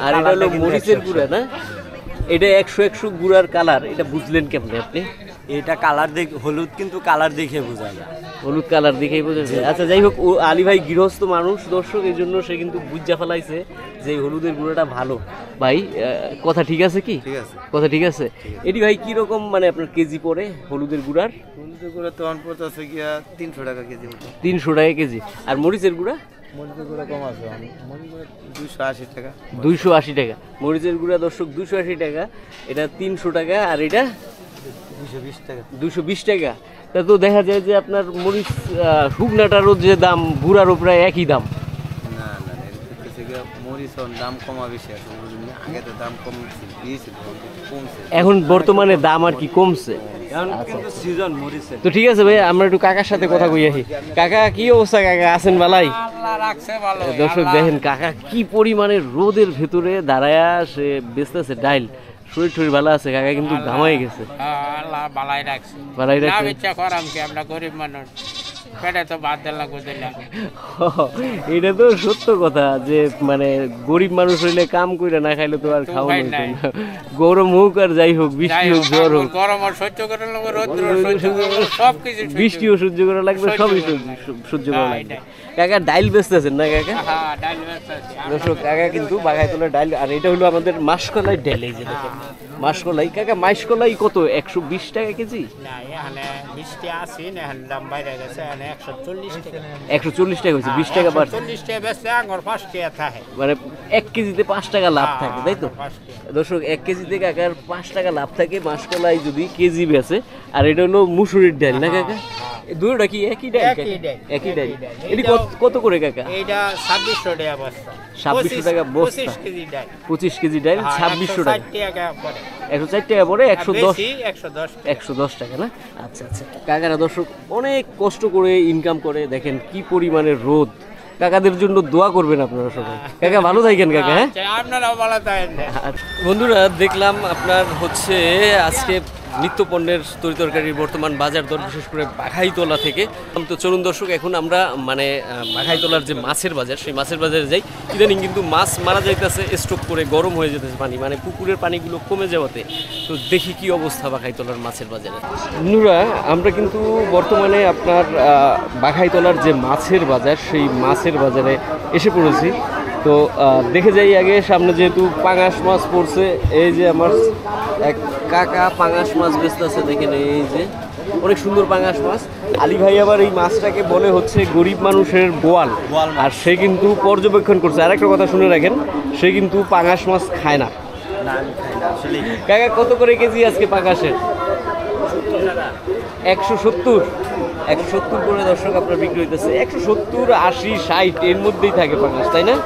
আর এটা হলো মরিচের গুঁড়া না? এটা 100 গুঁড়ার কালার, এটা বুঝলেন কেমনে আপনি? এটা কালার দেখে হলুদ, কিন্তু কালার দেখে বোঝা যায়, হলুদ কালার দেখেই বোঝা যায়। আচ্ছা যাই হোক, আলী ভাই গৃহস্থ মানুষ দর্শক, এই জন্য সে কিন্তু বুঝা ফেলাইছে যে এই হলুদের গুঁড়াটা ভালো। ভাই কথা ঠিক আছে কি? কথা ঠিক আছে। এটি ভাই কি রকম মানে আপনার কেজি পড়ে হলুদের গুঁড়ার? হলুদের গুঁড়া তো পড়তেছে গিয়া 300 টাকা কেজি মতো। 300 টাকা কেজি। আর মরিচের গুঁড়া? মরিচের গুঁড়া কম আছে, মরিচের গুঁড়া 280 টাকা। 280 টাকা মরিচের গুঁড়া দর্শক, 280 টাকা। এটা 300 টাকা, আর এটা 220 টাকা। 220 টাকা। তা তো দেখা যায় যে আপনার মরিচ শুকনাটারও যে দাম গুঁড়ারও প্রায় একই দাম। না না, মরিচের দাম কমা বেশি আছে, আগে তো দাম কম দিয়েছিল, কমছে এখন বর্তমানে দাম আর কি কমছে। সিজন মরিচের। তো ঠিক আছে ভাই, আমরা একটু কাকার সাথে কথা কই আসি। কাকা কি অবস্থা? কাকা আছেন ভালাই? দর্শক দেখেন কাকা কি পরিমাণে রোদের ভেতরে দাঁড়ায়া সে বেচতেছে ডাইল। শরীর টরীর ভালো আছে কাকা, কিন্তু ঘামাই গেছে। আল্লাহ বালাই রাখছে, বালাই না রাখছে। ইচ্ছা করাম কি, আমরা গরিব মানুষ, পেটে তো ভাত দেলা করতে না। এটা তো সত্য কথা যে মানে গরিব মানুষ হইলে কাম কইরা না খাইলে তো আর খাওয়া হইতো না। গরম হোক আর যাই হোক, বৃষ্টি হোক জ্বর হোক, গরম আর সহ্য করে লাগবে, রৌদ্র সহ্য করে লাগবে, সবকিছু বৃষ্টিও সহ্য করা লাগবে, সবই সহ্য করা লাগবে। কাকা ডাইল বেচতেছেন না কাকা? হ্যাঁ ডাল বেচতেছি দর্শক কাকা কিন্তু বাঘাইতলার ডাইল। আর এটা হলো আমাদের মাসকলাই ডাইল। এই যে দেখেন মাসকলাই। কাকা মাসকলাই কত? 120 টাকা কেজি? না, এখানে 20 টাকা আছে না, এখন দাম বাইরে গেছে, এখানে 140 টাকা। 140 টাকা হয়েছে, 20 টাকা বাড়ছে। 140 টাকা বেচলে আঙুর 5 টাকা থাকে, মানে 1 কেজিতে 5 টাকা লাভ থাকে, তাই তো? 5 টাকা। দর্শক 1 কেজিতে কাকার 5 টাকা লাভ থাকে মাসকলাই যদি কেজি বেচে। আর এটা হলো মুসুরির ডাল না কাকা? দুটোটা কি একই ডাল? একই ডাল। এটি কত করে কাকা? এইটা 2600 টাকা বস্তা। 2600 টাকা বস্তা। 25 কেজি ডাল। 25 কেজি ডাল 2600 টাকা। 160 টাকা পড়ে। 160 টাকা পড়ে, 110 110 110 টাকা না? আচ্ছা আচ্ছা। কাকারা দর্শক অনেক কষ্ট করে ইনকাম করে, দেখেন কি পরিমাণে রোদ। কাকাদের জন্য দোয়া করবেন আপনারা সবাই। কাকা ভালো থাকেন কাকা। হ্যাঁ আপনারাও ভালো থাকেন। বন্ধুরা দেখলাম আপনার হচ্ছে আজকে নিত্য পণ্যের তরিতরকারির বর্তমান বাজার দর, বিশেষ করে বাঘাইতলা থেকে। তো চলুন দর্শক, এখন আমরা মানে বাঘাইতলার যে মাছের বাজার, সেই মাছের বাজারে যাই। ইদানিং কিন্তু মাছ মারা যাইতেছে, স্টক করে গরম হয়ে যেতেছে পানি, মানে পুকুরের পানিগুলো কমে যাওয়াতে। তো দেখি কি অবস্থা বাঘাইতলার মাছের বাজারে। বন্ধুরা আমরা কিন্তু বর্তমানে আপনার বাঘাইতলার যে মাছের বাজার, সেই মাছের বাজারে এসে পড়েছি। তো দেখে যাই আগে সামনে, যেহেতু পাঙাশ মাছ পড়ছে। এই যে আমার এক কাকা পাঙাশ মাছ বেচতেছে, দেখেন এই যে অনেক সুন্দর পাঙাশ মাছ। আলী ভাই আবার এই মাছটাকে বলে হচ্ছে গরিব মানুষের বোয়াল, আর সে কিন্তু পর্যবেক্ষণ করছে। আর একটা কথা শুনে রাখেন, সে কিন্তু পাঙাশ মাছ খায় না। কাকা কত করে কেজি আজকে পাঙাশের? 170 করে দর্শক আপনার বিক্রি হইতেছে। 170, 80, 60 এর মধ্যেই থাকে পাঙাশ, তাই না?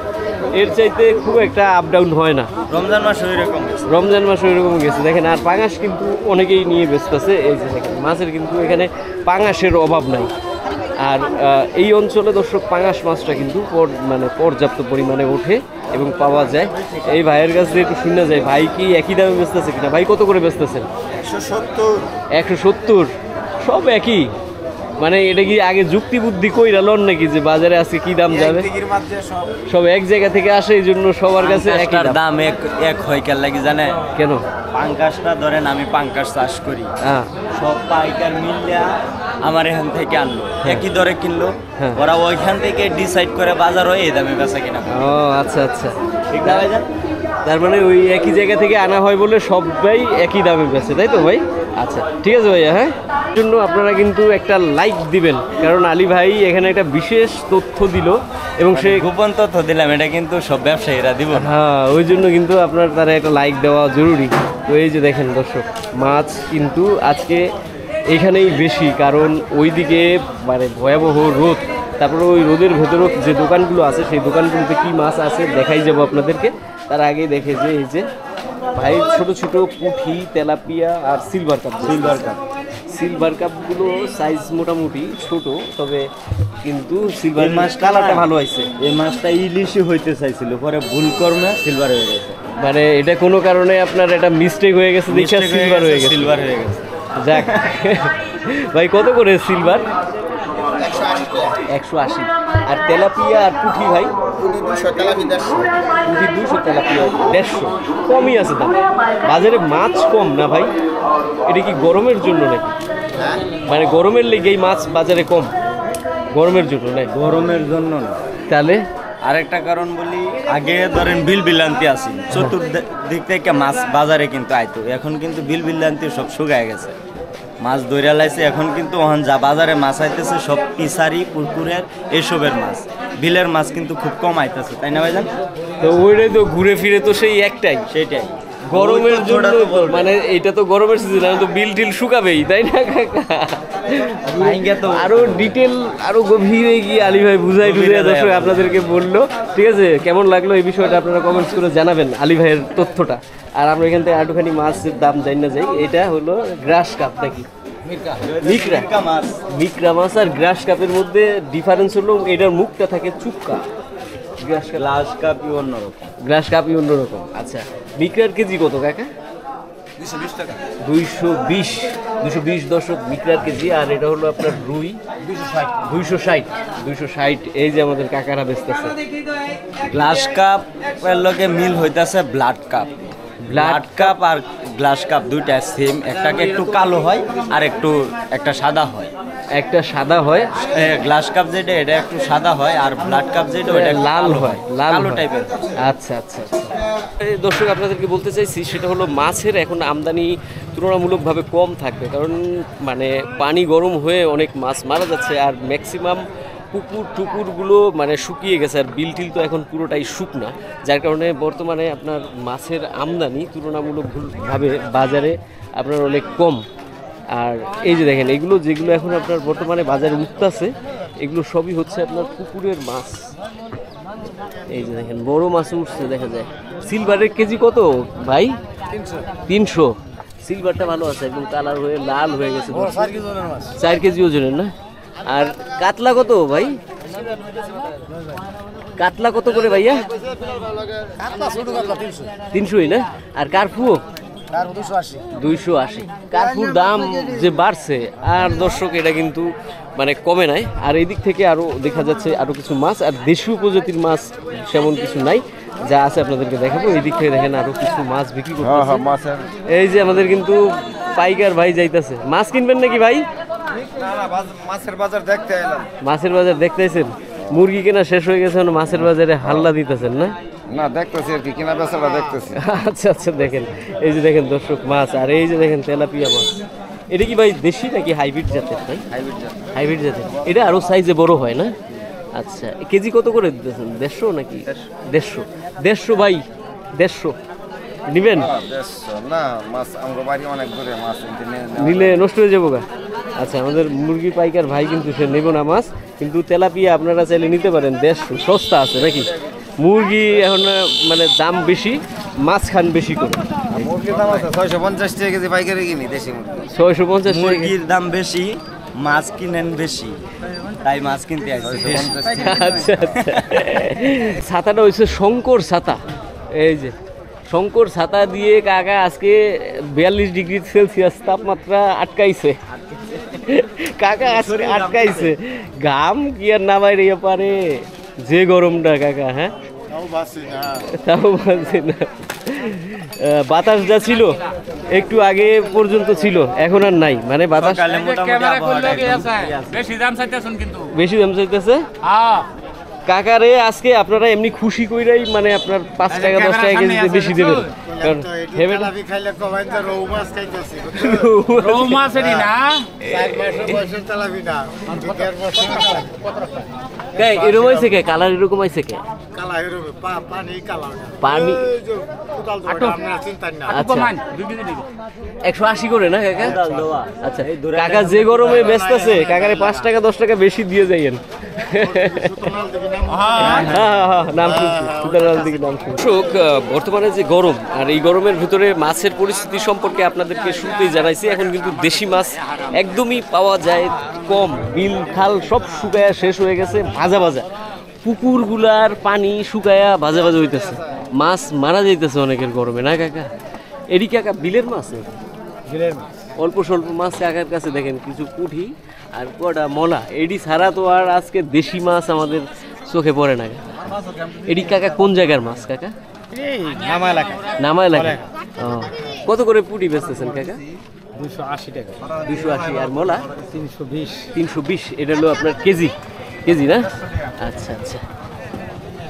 এর চাইতে খুব একটা আপ ডাউন হয় না। রমজান মাস ওইরকম, রমজান মাস ওইরকম গেছে দেখেন। আর পাঙাশ কিন্তু অনেকেই নিয়ে ব্যস্তেছে। এই যে দেখেন মাছের কিন্তু এখানে পাঙাশের অভাব নাই। আর এই অঞ্চলে দর্শক পাঙাশ মাছটা কিন্তু মানে পর্যাপ্ত পরিমাণে ওঠে এবং পাওয়া যায়। এই ভাইয়ের কাছে একটু শুনে যায়, ভাই কি একই দামে বেচতেছে কিনা? ভাই কত করে বেচতেছেন? 170। সব একই? মানে এটা কি আগে যুক্তি বুদ্ধি কইরা লন নাকি যে বাজারে আজকে কি দাম যাবে? সব এক জায়গা থেকে আসে, এই জন্য সবার কাছে একই দাম। এক হয় কেন লাগে জানে কেন? পাঙ্কাশটা ধরেন, আমি পাঙ্কাশ চাষ করি, সব পাইকার মিললে আমার এখান থেকে আনলো, একই দরে কিনলো, ওরা ওইখান থেকে ডিসাইড করে বাজার হয় এই দামে বেচা কিনা। ও আচ্ছা আচ্ছা, ঠিক না? তার মানে ওই একই জায়গা থেকে আনা হয় বলে সবাই একই দামে বেচে, তাই তো ভাই? আচ্ছা ঠিক আছে ভাইয়া, হ্যাঁ জন্য আপনারা কিন্তু একটা লাইক দিবেন, কারণ আলী ভাই এখানে একটা বিশেষ তথ্য দিল এবং সে গোপন তথ্য দিলাম, এটা কিন্তু সব ব্যবসায়ীরা দিব না। হ্যাঁ ওই জন্য কিন্তু আপনার তারা একটা লাইক দেওয়া জরুরি। তো এই যে দেখেন দর্শক, মাছ কিন্তু আজকে এখানেই বেশি, কারণ ওইদিকে মানে ভয়াবহ রোদ, তারপরে ওই রোদের ভেতরেও যে দোকানগুলো আছে সেই দোকানগুলোতে কি মাছ আছে দেখাই যাব আপনাদেরকে। তার আগেই দেখে যে এই যে ভাই ছোট ছোট পুঁটি, তেলাপিয়া আর সিলভার কাপগুলো সাইজ মোটামুটি ছোট, তবে কিন্তু সিলভার মাছ কালারটা ভালো হয়েছে। এই মাছটা ইলিশই হইতে চাইছিল, পরে ভুল কর্মে সিলভার হয়ে গেছে। মানে এটা কোনো কারণে আপনার এটা মিস্টেক হয়ে গেছে, দেখে সিলভার হয়ে গেছে। যাক ভাই কত করে সিলভার? 180। আর তেলাপিয়া আর পুঁটি ভাই? পুঁটি 200, তেলাপিয়া 150। কমই আছে দাম, বাজারে মাছ কম না ভাই? এটা কি গরমের জন্য নাকি? মানে গরমের লেগেই মাছ বাজারে কম, গরমের জন্য না? গরমের জন্য না, তাহলে আরেকটা কারণ বলি, আগে ধরেন বিল-বিলান্তি আসি, চতুর্দিক থেকে মাছ বাজারে কিন্তু আইতো, এখন কিন্তু বিল-বিলান্তি সব শুকায় গেছে, মাছ ধরে লাইছে। এখন কিন্তু ওখান যা বাজারে মাছ আইতেছে সব পিসারি, পুকুরের এসবের মাছ, বিলের মাছ কিন্তু খুব কম আইতেছে, তাই না ভাইজান? তো ওইটাই তো ঘুরে ফিরে তো সেই একটাই, সেটাই গরমের জন্য। মানে এটা তো গরমের সিজন, তো বিল টিল শুকাবেই, তাই না কাকা? আরো ডিটেল আরো গভীরে গিয়ে আলী ভাই বুঝাই দর্শক আপনাদেরকে বললো। ঠিক আছে, কেমন লাগলো এই বিষয়টা আপনারা কমেন্টস করে জানাবেন আলী ভাইয়ের তথ্যটা। আর আমরা এখান থেকে আরেকটুখানি মাছের দাম জানি না যাই। এটা হলো গ্রাস কাপ নাকি? মিকরা মাছ আর গ্রাস কাপের মধ্যে ডিফারেন্স হলো এটার মুখটা থাকে চুপকা, গ্লাস কাপই অন্যরকম। গ্রাস কাপই অন্যরকম। আচ্ছা, মিকরার কেজি কত কাকা? 220 টাকা। 220 দর্শক মিকরার কেজি। আর এটা হলো আপনার রুই 260। এই যে আমাদের কাকারা বেচতেছে। গ্লাস কাপ এর লগে মিল হইতাছে ব্লাড কাপ। ব্লাড কাপ আর গ্লাস কাপ দুইটা সেম, একটাকে একটু কালো হয় আর একটা সাদা হয়। একটা সাদা হয়, গ্লাস কাপ যেটা এটা একটু সাদা হয়, আর ব্লাড কাপ যেটা ওটা লাল হয়, কালো টাইপের। আচ্ছা। দর্শক আপনাদেরকে বলতে চাইছি সেটা হলো মাছের এখন আমদানি তুলনামূলকভাবে কম থাকবে, কারণ মানে পানি গরম হয়ে অনেক মাছ মারা যাচ্ছে, আর ম্যাক্সিমাম পুকুরগুলো মানে শুকিয়ে গেছে, আর বিল টিল তো এখন পুরোটাই শুকনা, যার কারণে বর্তমানে আপনার মাছের আমদানি তুলনামূলকভাবে বাজারে আপনার অনেক কম। আর এই যে দেখেন এগুলো যেগুলো এখন আপনার বর্তমানে বাজারে উঠতেছে, এগুলো সবই হচ্ছে আপনার পুকুরের মাছ। এই যে দেখেন বড় মাছ উঠছে দেখা যায়। সিলভারের কেজি কত ভাই? 300। সিলভারটা ভালো আছে, একদম কালার হয়ে লাল হয়ে গেছে। 4 কেজি ওজনের না? আর কাতলা কত ভাই? কাতলা কত করে ভাইয়া? 300ই না? আর কার্পুও 280। কার্পুর দাম যে বাড়ছে, আর দর্শক এটা কিন্তু মানে কমে নাই। আর এই দিক থেকে আরো দেখা যাচ্ছে আরো কিছু মাছ, আর দেশীয় প্রজাতির মাছ সেমন কিছু নাই, যা আছে আপনাদেরকে দেখাবো। এই দিক থেকে দেখেন আরো কিছু মাছ বিক্রি করতেছে। এই যে আমাদের কিন্তু পাইকার ভাই যাইতেছে। মাছ কিনবেন নাকি ভাই? মাছের বাজার দেখতে এলাম। মাছের বাজার দেখতেছেন? মুরগি কেনা শেষ হয়ে গেছে, মাছের বাজারে হাল্লা দিতেছেন না? না, দেখতেছি আর কি, কেনা বেচাটা দেখতেছি। আচ্ছা দেখেন, এই যে দেখেন দর্শক মাছ, আর এই যে দেখেন তেলাপিয়া মাছ। এটা কি ভাই দেশি নাকি হাইব্রিড জাতের ভাই? হাইব্রিড জাতের। এটা আরো সাইজে বড় হয় না? আচ্ছা, কেজি কত করে দিতেছেন? 150 নাকি? 150 ভাই, 150 নিবেন? না, মাছ আমরা বাড়ি অনেক দূরে, মাছ নিলে নষ্ট হয়ে যাবো গা। আচ্ছা, আমাদের মুরগি পাইকার ভাই কিন্তু সে নেব না মাছ, কিন্তু তেলাপিয়া আপনারা চাইলে নিতে পারেন। 150 সস্তা আছে নাকি? মুরগি এখন মানে দাম বেশি, মাছ খান বেশি করে। মুরগির দাম আছে 650 টাকা কেজি পাইকারি কিনি দেশি মুরগি। 650 মুরগির দাম বেশি, মাছ কিনেন বেশি, তাই মাছ কিনতে আসছি। আচ্ছা। ছাতাটা হচ্ছে শঙ্কর ছাতা। এই যে শঙ্কর ছাতা দিয়ে কাকা আজকে 42 ডিগ্রি সেলসিয়াস তাপমাত্রা আটকাইছে। কাকা আজকে আটকাইছে, ঘাম কি আর না বাইরে পারে, যে গরমটা কাকা। হ্যাঁ, তাও বাঁচে না। বাতাস যা ছিল একটু আগে পর্যন্ত ছিল, এখন আর নাই। মানে বাতাস বেশি দাম চাইতেছেন কিন্তু। বেশি দাম চাইতেছে। কাকারে আজকে আপনারা এমনি খুশি কইরাই মানে আপনার 5 টাকা 10 টাকা কেজি বেশি দেবেন, কারণ হেভি খাইলে কমাই তো রৌ মাছ খাইতেছি, রৌ মাছেরই না 4 মাসের বয়সের তেলাপি না, 2 বছর কে এরকম হইছে কে কালার এরকম হইছে কে কালা হইবে পানি কালা পানি কোদাল ধরে আমরা চিন্তা না। আচ্ছা 180 করে না কাকা? আচ্ছা কাকা যে গরমে ব্যস্ত আছে কাকারে 5 টাকা 10 টাকা বেশি দিয়ে যাইয়েন। বর্তমানে যে গরম আর এই গরমের ভিতরে মাছের পরিস্থিতি সম্পর্কে আপনাদেরকে শুরুতেই জানাইছি। এখন কিন্তু দেশি মাছ একদমই পাওয়া যায় কম, বিল খাল সব শুকায়া শেষ হয়ে গেছে, ভাজা ভাজা পুকুরগুলার পানি শুকায়া ভাজা ভাজা হইতেছে, মাছ মারা যাইতেছে অনেকের গরমে না কাকা? এডি কাকা বিলের মাছ অল্প স্বল্প মাছ কাকার কাছে দেখেন কিছু পুঁটি আর কটা মলা, এডি ছাড়া তো আর আজকে দেশি মাছ আমাদের চোখে পড়ে না। এডি কাকা কোন জায়গার মাছ কাকা? নামা এলাকা। কত করে পুঁটি বেচতেছেন কাকা? 280 টাকা। 280 আর মলা 320। 320। এটা হলো আপনার কেজি কেজি না? আচ্ছা আচ্ছা।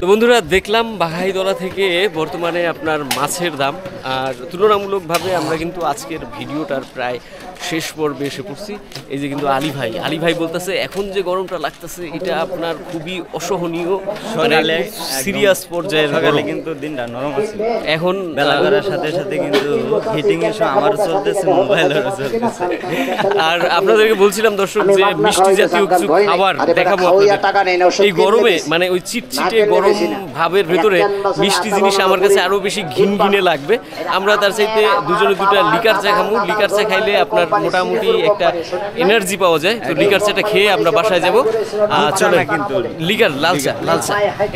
তো বন্ধুরা দেখলাম বাঘাইতলা থেকে বর্তমানে আপনার মাছের দাম, আর তুলনামূলকভাবে আমরা কিন্তু আজকের ভিডিওটার প্রায় শেষ পর্বে এসে পড়ছি। এই যে কিন্তু আলী ভাই বলতেছে এখন যে গরমটা লাগতেছে এটা আপনার খুবই অসহনীয়, মানে সিরিয়াস পর্যায়ের গরম। কিন্তু দিনটা নরম আছে, এখন বেলা করার সাথে সাথে কিন্তু হিটিং এর আমারও চলতেছে, মোবাইলেরও চলতেছে। আর আপনাদেরকে বলছিলাম দর্শক যে মিষ্টি জাতীয় কিছু খাবার দেখাবো আপনাদের। এই গরমে মানে ওই চিটচিটে গরম ভাবের ভেতরে মিষ্টি জিনিস আমার কাছে আরো বেশি ঘিনঘিনে লাগবে। আমরা তার চাইতে দুজনে দুটা লিকার চা খাবো। লিকার চা খাইলে আপনার মোটামুটি একটা এনার্জি পাওয়া যায়। তো লিকার চাটা খেয়ে আমরা বাসায় যাবো। চলে কিন্তু লিকার লাল চা।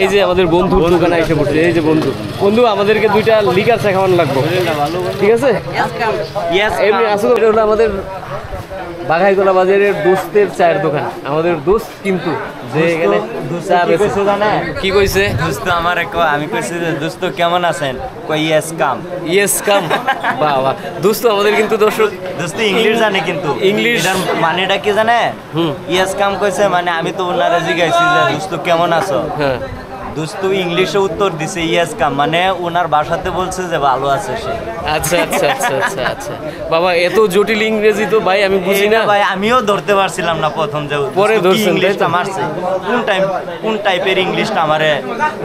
এই যে আমাদের বন্ধুর দোকানে এসে পড়ছে। এই যে বন্ধু আমাদেরকে দুইটা লিকার চা খাওয়ানো লাগবে, ঠিক আছে? এমনি আসলে এটা হলো আমাদের বাঘাইতলা বাজারের দোস্তের চায়ের দোকান। আমাদের দোস্ত কিন্তু যে এখানে কি কইছে দোস্ত আমার আমি কইছি যে দোস্ত কেমন আছেন, কই ইয়েস কাম। বাহ দোস্ত আমাদের কিন্তু দর্শক দোস্ত ইংলিশ জানে, কিন্তু ইংলিশ মানেটা কি জানে? ইয়েস কাম কইছে মানে আমি তো ওনারে জিজ্ঞাসি যে দোস্ত কেমন আছো, হ্যাঁ দোস্ত ইংলিশে উত্তর দিছে ইয়েস কাম, মানে ওনার ভাষাতে বলছে যে ভালো আছে সে। আচ্ছা আচ্ছা আচ্ছা আচ্ছা আচ্ছা বাবা এত জটিল ইংরেজি তো ভাই আমি বুঝি না ভাই, আমিও ধরতে পারছিলাম না প্রথম, যে পরে ধরছেন ইংলিশটা মারছে, কোন টাইপের ইংলিশটা আমারে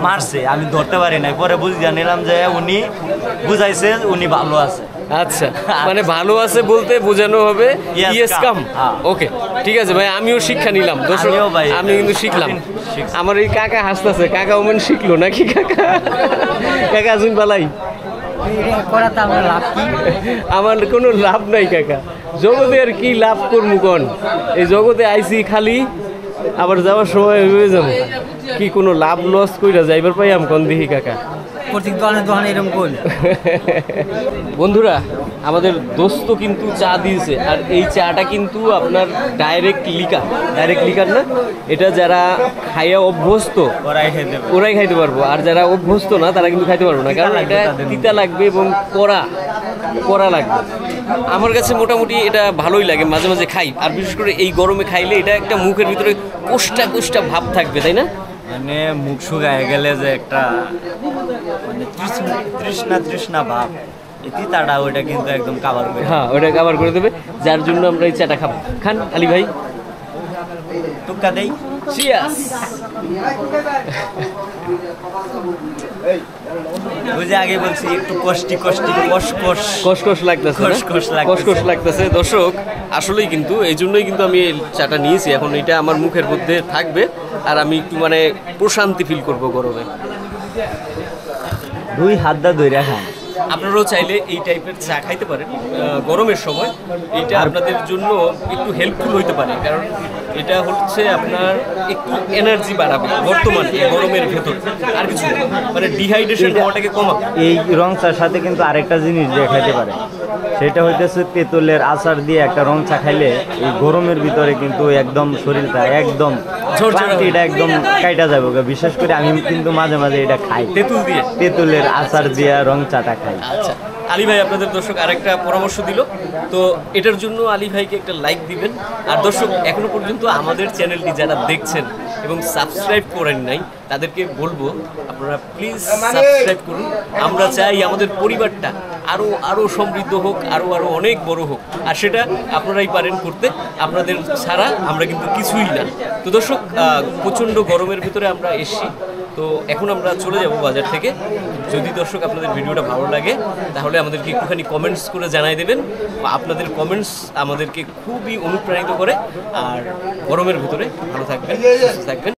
মারছে আমি ধরতে পারি নাই। পরে বুঝে জানিলাম যে উনি বুঝাইছে উনি ভালো আছে। আচ্ছা মানে ভালো আছে বলতে বোঝানো হবে ইয়েস কাম। ওকে ঠিক আছে ভাই, আমিও শিক্ষা নিলাম দর্শক, আমি কিন্তু শিখলাম। আমার এই কাকা হাসতেছে, কাকা ওমেন শিখলো নাকি? কাকা আসুন বালাই, আমার কোনো লাভ নাই কাকা জগতে, আর কি লাভ করবো কোন? এই জগতে আইসি খালি, আবার যাওয়ার সময় হয়ে যাবো, কি কোনো লাভ লস কইরা যাইবার পাই আম কোন দেখি কাকা। বন্ধুরা আমাদের দোস্ত কিন্তু চা দিয়েছে, আর এই চাটা কিন্তু আপনার ডাইরেক্ট লিকার না, এটা যারা খাইয়া অভ্যস্ত ওরাই খাইতে পারবো, আর যারা অভ্যস্ত না তারা কিন্তু খাইতে পারবো না, কারণ এটা তিতা লাগবে এবং কড়া লাগবে। আমার কাছে মোটামুটি এটা ভালোই লাগে, মাঝে মাঝে খাই, আর বিশেষ করে এই গরমে খাইলে এটা একটা মুখের ভিতরে কোষ্টা ভাব থাকবে, তাই না? মানে মুখ শুকায় গেলে যে একটা মানে তৃষ্ণা ভাব, তিতাটা ওইটা কিন্তু একদম কাভার করে, হ্যাঁ ওইটা কাভার করে দেবে, যার জন্য আমরা এই চাটা খাবো। খান আলী ভাই, টুক্কা দেই। চিয়ার্স। ওই যে আগে বলছি একটু কষ্ট লাগতেছে দর্শক, আসলেই কিন্তু এই জন্যই কিন্তু আমি এই চাটা নিয়েছি। এখন এটা আমার মুখের মধ্যে থাকবে আর আমি একটু মানে প্রশান্তি ফিল করবো গরমে। 2 হাত দা ধইরা খান। আপনারাও চাইলে এই টাইপের চা খাইতে পারেন গরমের সময়, এইটা আপনাদের জন্য একটু হেল্পফুল হইতে পারে, কারণ এটা হচ্ছে আপনার একটু এনার্জি বাড়াবে বর্তমানে গরমের ভেতর, আর কিছু মানে ডিহাইড্রেশন হওয়াটাকে কমাবে। এই রং চার সাথে কিন্তু আরেকটা জিনিস দিয়ে খাইতে পারে, সেটা হইতেছে তেঁতুলের আচার দিয়ে একটা রং চা খাইলে এই গরমের ভিতরে কিন্তু একদম শরীরটা একদম ক্লান্তিটা একদম কাইটা যাবে। বিশেষ করে আমি কিন্তু মাঝে মাঝে এটা খাই, তেঁতুল দিয়ে, তেঁতুলের আচার দিয়ে রং চাটা খাই। আচ্ছা আলী ভাই আপনাদের দর্শক আরেকটা পরামর্শ দিল, তো এটার জন্য আলী ভাইকে একটা লাইক দিবেন। আর দর্শক এখনো পর্যন্ত আমাদের চ্যানেলটি যারা দেখছেন এবং সাবস্ক্রাইব করেন নাই তাদেরকে বলবো আপনারা প্লিজ সাবস্ক্রাইব করুন। আমরা চাই আমাদের পরিবারটা আরও সমৃদ্ধ হোক, আরও অনেক বড় হোক, আর সেটা আপনারাই পারেন করতে। আপনাদের ছাড়া আমরা কিন্তু কিছুই না। তো দর্শক প্রচণ্ড গরমের ভিতরে আমরা এসছি, তো এখন আমরা চলে যাব বাজার থেকে। যদি দর্শক আপনাদের ভিডিওটা ভালো লাগে তাহলে আমাদেরকে একটুখানি কমেন্টস করে জানাই দেবেন। আপনাদের কমেন্টস আমাদেরকে খুবই অনুপ্রাণিত করে। আর গরমের ভিতরে ভালো থাকবেন, সুস্থ থাকবেন।